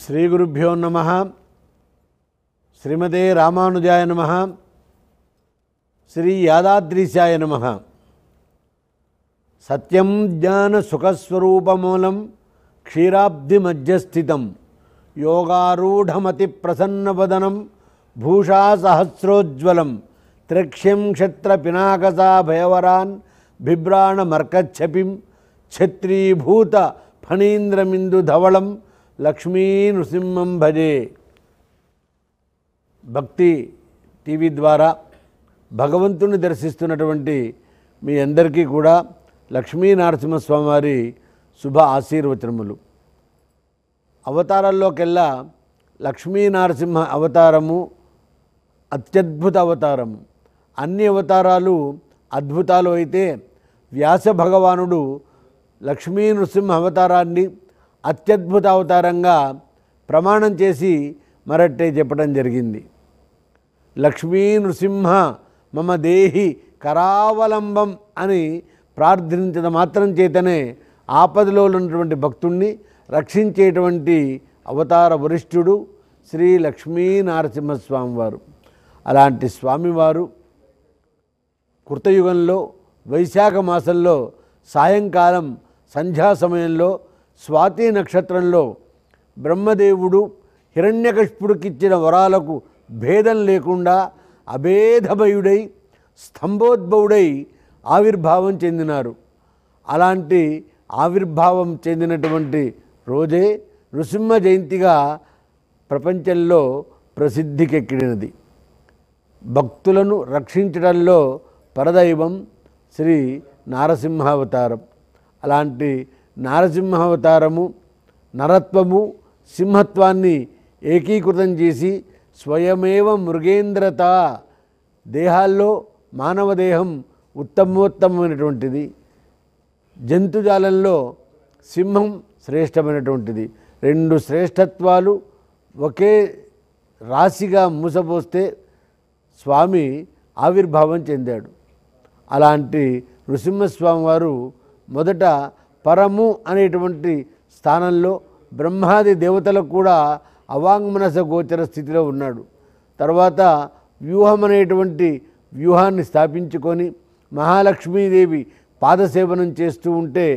శ్రీ గురుభ్యో నమః. శ్రీమతే రామానుజాయ నమః. శ్రీ యాదాద్రీశాయ నమః. సత్యం జ్ఞాన సుఖస్వరూపమూలం క్షీరాబ్ది మధ్యస్థితం యోగారూఢమతి ప్రసన్నవదనం భూషా సహస్రోజ్వలం త్రక్ష్యం క్షత్ర పినాకసా భయవరాన్ బిభ్రాణ మర్కచ్ఛపిం ఛత్రీభూత ఫణీంద్రమిందు ధవళం లక్ష్మీ నృసింహం భజే. భక్తి టీవీ ద్వారా భగవంతుని దర్శిస్తున్నటువంటి మీ అందరికీ కూడా లక్ష్మీ నరసింహస్వామి వారి శుభ ఆశీర్వచనములు. అవతారాల్లోకెల్లా లక్ష్మీ నరసింహ అవతారము అత్యద్భుత అవతారము. అన్ని అవతారాలు అద్భుతాలు అయితే వ్యాస భగవానుడు లక్ష్మీ నృసింహ అవతారాన్ని అత్యద్భుత అవతారంగా ప్రమాణం చేసి మరట్టే చెప్పడం జరిగింది. లక్ష్మీ నృసింహ మమ దేహి కరావలంబం అని ప్రార్థించడం మాత్రం చేతనే ఆపదలో ఉన్నటువంటి భక్తుణ్ణి రక్షించేటువంటి అవతార వరిష్ఠుడు శ్రీ లక్ష్మీ నరసింహస్వామి వారు. అలాంటి స్వామివారు కృతయుగంలో వైశాఖ మాసంలో సాయంకాలం సంధ్యా సమయంలో స్వాతి నక్షత్రంలో బ్రహ్మదేవుడు హిరణ్యకశిపుడికిచ్చిన వరాలకు భేదం లేకుండా అభేదభయుడై స్తంభోద్భవుడై ఆవిర్భావం చెందినారు. అలాంటి ఆవిర్భావం చెందినటువంటి రోజే నృసింహ జయంతిగా ప్రపంచంలో ప్రసిద్ధికెక్కినది. భక్తులను రక్షించడంలో పరదైవం శ్రీ నారసింహావతారం. అలాంటి నారసింహావతారము నరత్వము సింహత్వాన్ని ఏకీకృతం చేసి స్వయమేవ మృగేంద్రత, దేహాల్లో మానవ దేహం ఉత్తమోత్తమైనటువంటిది, జంతుజాలంలో సింహం శ్రేష్టమైనటువంటిది. రెండు శ్రేష్టత్వాలు ఒకే రాశిగా మూసపోస్తే స్వామి ఆవిర్భావం చెందాడు. అలాంటి నృసింహస్వామి వారు మొదట పరము అనేటువంటి స్థానంలో బ్రహ్మాది దేవతలకు కూడా అవాంగ్మనస గోచర స్థితిలో ఉన్నాడు. తర్వాత వ్యూహం అనేటువంటి వ్యూహాన్ని స్థాపించుకొని మహాలక్ష్మీదేవి పాదసేవనం చేస్తూ ఉంటే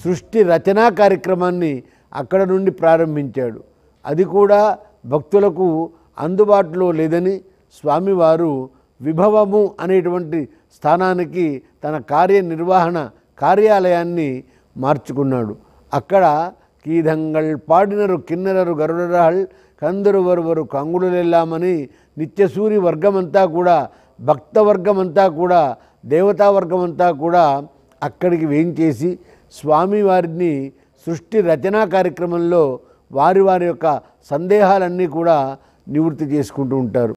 సృష్టి రచనా కార్యక్రమాన్ని అక్కడ నుండి ప్రారంభించాడు. అది కూడా భక్తులకు అందుబాటులో లేదని స్వామివారు విభవము అనేటువంటి స్థానానికి తన కార్యనిర్వహణ కార్యాలయాన్ని మార్చుకున్నాడు. అక్కడ కీదంగల్ పాడినరు కిన్నెరరు గరుడరహల్ కందరు వరువరు కంగుడులెల్లామని నిత్యసూరి వర్గమంతా కూడా భక్తవర్గమంతా కూడా దేవతావర్గమంతా కూడా అక్కడికి వేయించేసి స్వామివారిని సృష్టి రచనా కార్యక్రమంలో వారి యొక్క సందేహాలన్నీ కూడా నివృత్తి చేసుకుంటూ ఉంటారు.